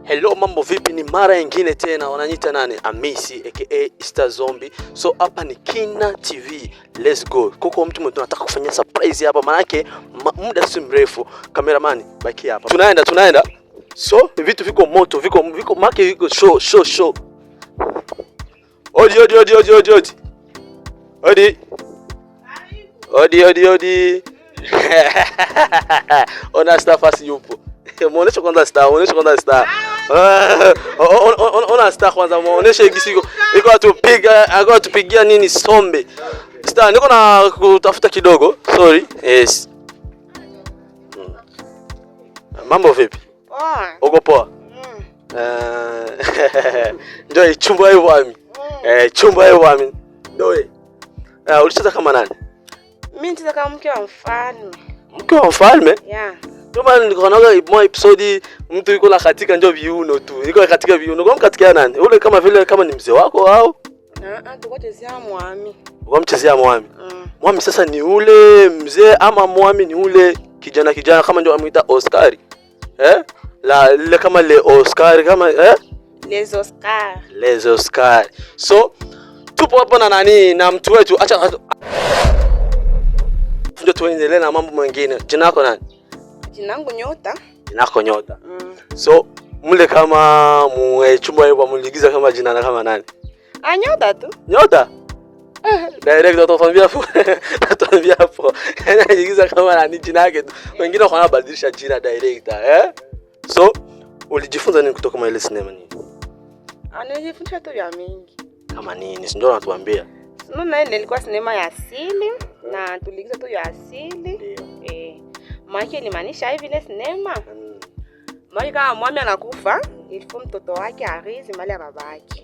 Hello, mambo vipi? Ni mara nyingine tena, wananiita nani? Amisi aka Star Zombie. So hapa ni Kina TV. Let's go. Kuko mtu tunataka kufanya surprise hapa, maana yake muda si mrefu. Cameraman baki hapa. Tunaenda. So vitu viko moto, viko make viko show. Odi. Ona Star fasi yupo. Muoneshe kwanza Star. Ona Star kwanza, muoneshe gisiko. Iko tupigia nini sombe. Star, niko na kutafuta kidogo. Sorry. Yes. Mambo vipi? Poa. Uko poa? Ndio chumba hiyo wami. Chumba hiyo wami. Ndio. Ulicheza kama nani? Mimi nicheza kama mke wa mfalme. Mke wa mfalme? Yeah. Kama nilikonaga mo episode mtu yuko la katika njoo viuno tu. Niko katika viuno. Kwa mkatika nani? Ule kama vile kama ni mzee wako au? Tuko chezea mwami. Kwa mchezea mwami. Mwami sasa ni ule mzee ama mwami ni ule kijana kama ndio amuita Oscar? Ile kama le Oscar kama Les Oscar. So tupo hapa na nani na mtu wetu. Acha ndio tuendelee na mambo mengine. Jina lako nani? Jina langu Nyota. Jina lako Nyota. So mule kama chumba hiyo muligiza kama jina na kama nani? Nyota tu. Nyota? Direct atatuambia hapo. Anajigiza kama nani jina yake tu. Wengine wanabadilisha jina direct, So ulijifunza nini kutoka kwa ile sinema nini? Anajifunza tu ya mingi. Kama nini? Si ndio natuambia. Ndio ile ilikuwa sinema ya asili na tuligiza tu ya asili. Maana ni maanisha hivi ile sinema. Maana kama mwami anakufa, ilifo mtoto wake arizi mali ya babake.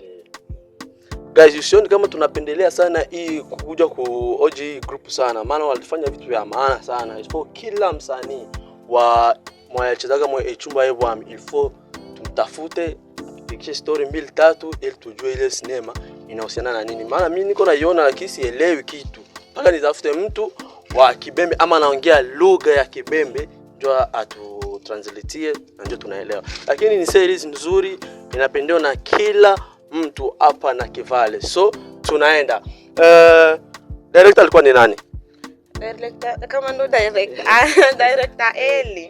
Guys, usioni kama tunapendelea sana hii kuja ku OG group sana. Maana walifanya vitu vya maana sana. Ilifo kila msanii wa mwachezaga chumba hiyo wami ilifo tumtafute pikishe story 2-3 ili tujue ile sinema inahusiana na nini. Maana mimi niko naiona lakini sielewi kitu. Mpaka nitafute mtu wa Kibembe ama anaongea lugha ya Kibembe ndio translateie na ndio tunaelewa. Lakini ni series nzuri, inapendewa na kila mtu hapa na Kivale. So tunaenda. Director alikuwa ni nani?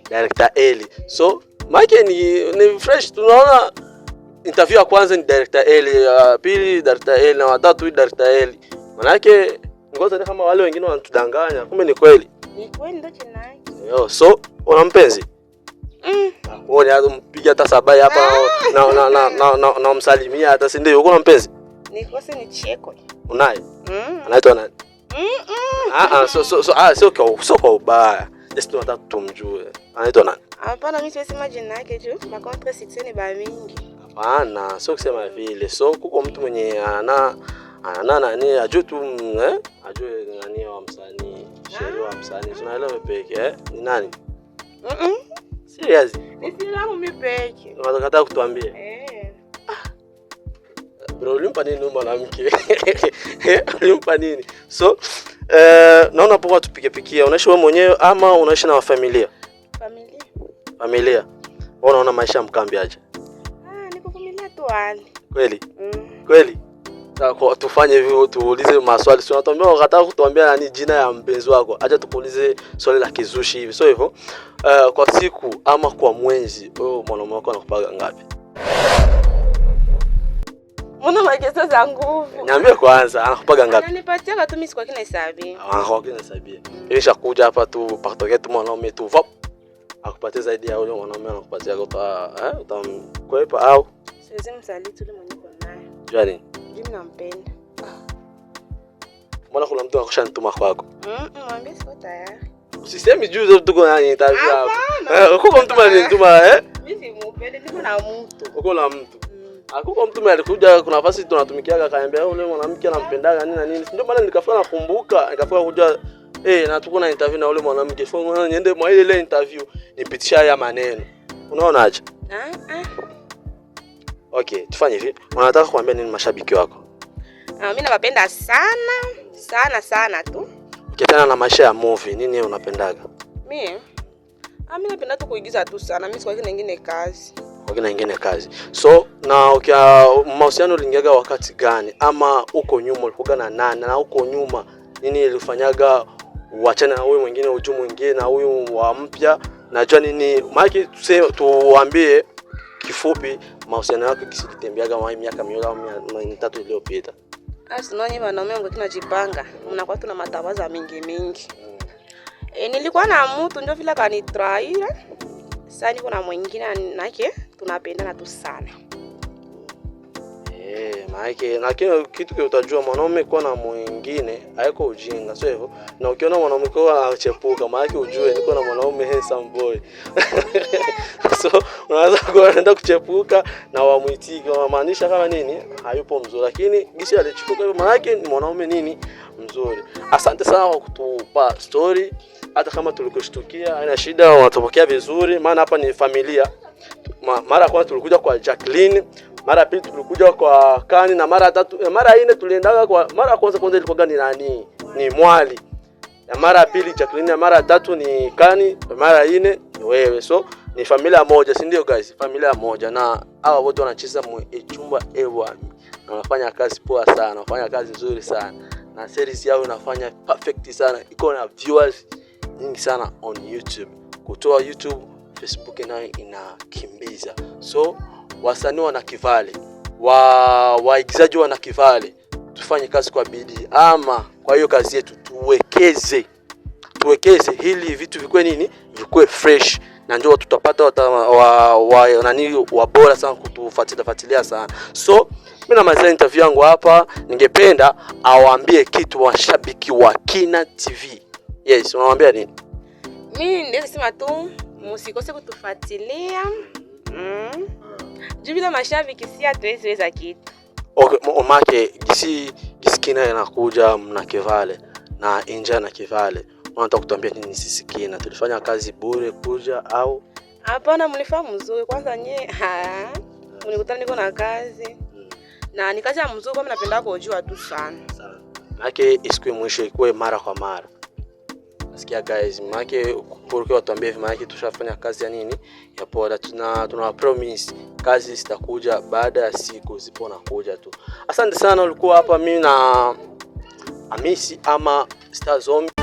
Director Eli. So Mike ni fresh, tunaona interview ya kwanza ni Director Eli, pili Director Eli na watatu Director Eli. Maana yake ngoja ni kama wale wengine wanatudanganya, kumbe ni kweli. Ni kweli ndio jina yake. So una mpenzi? Wewe unampiga hata sabai hapa na msalimia hata si ndio? Uko na mpenzi? Nikose ni cheko. Unaye? Anaitwa nani? So kwa ubaya. Just tunataka tumjue. Anaitwa nani? Hapana, mimi siwezi jina yake tu. Na contre sitini ba mingi. Hapana, sio kusema vile. So kuko mtu mwenye ana nani ajue tu ajue nani wa msanii, sheria wa msanii. Tunaelewa peke ni nani? Serious? Ni siri yangu mimi peke. Unataka kutuambia? Bro, ulimpa nini mwanamke? Ulimpa nini? So naona poa tupike. Unaishi wewe mwenyewe ama unaishi na familia? Familia. Unaona maisha mkambi aje? Niko familia tu hali. Kweli? Kweli? Sasa tufanye hivyo, tuulize maswali. Sio unatuambia wakataka kutuambia nani jina ya mpenzi wako. Acha tukuulize swali la kizushi hivi. So hivyo kwa siku ama kwa mwezi wewe mwanaume wako anakupaga ngapi? Mbona magezo za nguvu? Niambie kwanza anakupaga ngapi? Ananipatia tu mimi kwa kina hesabu. Kwa kina hesabu. Kisha kuja hapa tu patoke tu mwanaume tu vop. Akupatia zaidi ya yule mwanaume anakupatia utamkwepa au? Siwezi msaliti yule mwenye kwa naye. Jani? Mimi nampenda. Mbona kuna mtu akushanituma kwako? Mwambie siko tayari. Usisemi juu tuko na interview hapo. Uko mtu alinituma Mimi simupendi, niko na mtu. Uko na mtu. Akuko mtu alikuja kuna nafasi tunatumikiaga akaniambia yule mwanamke anampendaga nini na nini. Ndio maana nikafika nakumbuka, nikafika kuja na tuko na interview na yule mwanamke. Fo niende mwa ile interview nipitisha haya maneno. Unaona aje? Okay, tufanye hivi. Unataka kuambia nini mashabiki wako? Mimi nawapenda sana tu. Ukiachana na maisha ya movie, nini unapendaga? Mimi napenda tu kuigiza tu sana. Mimi sikuwa nyingine kazi. wengine ingine kazi. So na mahusiano uliingiaga wakati gani, ama uko nyuma ulikuwa na nani, na uko nyuma nini ilifanyaga uachane na huyu mwingine uje mwingine na huyu wa mpya? Najua nini maki tuambie kifupi mahusiano yako kisitembeaga miaka miwili au mitatu iliyopita. Asinoni wanaume wangu tunajipanga, mnakuwa tuna matawaza mingi. Nilikuwa na mtu ndio vile kanitraia. Sasa niko na mwingine nake tunapendana tu sana. Lakini kitu kile utajua mwanaume kwa na mwingine haiko ujinga, sio hivyo? Na ukiona mwanaume kwa achepuka, maana ujue niko na mwanaume handsome boy. So unaweza kuenda kuchepuka na wamuitika, maanisha kama nini hayupo mzuri, lakini gisi alichepuka hivyo maana ni mwanaume nini mzuri. Asante sana kwa kutupa story, hata kama tulikushtukia haina shida, wanatupokea vizuri maana hapa ni familia. Mara kwanza tulikuja kwa Jacqueline, mara pili tulikuja kwa Kani, na mara tatu mara ine tuliendaga kwa mara kwanza ilikuwa gani nani ni Mwali, na mara pili Jacqueline, na mara tatu ni Kani, mara ine ni wewe. So ni familia moja, si ndio guys? Familia moja, na hawa wote wanacheza chumba ewa, na wanafanya kazi poa sana, wanafanya kazi nzuri sana, na series yao inafanya perfect sana, iko na viewers nyingi sana on YouTube. Kutoa YouTube, Facebook nayo inakimbiza. So wasanii wana kivale, waigizaji wana kivale, tufanye kazi kwa bidii, ama kwa hiyo kazi yetu tuwekeze hili vitu vikwe nini, vikwe fresh, na ndio tutapata wa bora sana kutufuatilia sana. So mimi na mazaa interview yangu hapa, ningependa awaambie kitu washabiki wa Kina TV. Yes, unawaambia nini? Mimi ndio sema tu msikose kutufuatilia. Juu bila mashabiki si hatuweza kitu. Okay, omake gisi Kina inakuja mna kivale na Inja na kivale. Unataka kutuambia nini sisi Kina? Tulifanya kazi bure kuja au? Hapana, mlifahamu mzuri. Kwanza mlikutana niko na kazi. Na ni kazi ya mzuri, kwa mimi napenda kujua tu sana. Maana isiku mwisho ikuwe mara kwa mara. Nasikia guys, maana kwa watuambie hivi, maana tushafanya kazi ya nini ya poa, tuna promise kazi zitakuja baada ya siku zipo na kuja tu. Asante sana, ulikuwa hapa mimi na Hamisi ama Star Zombie.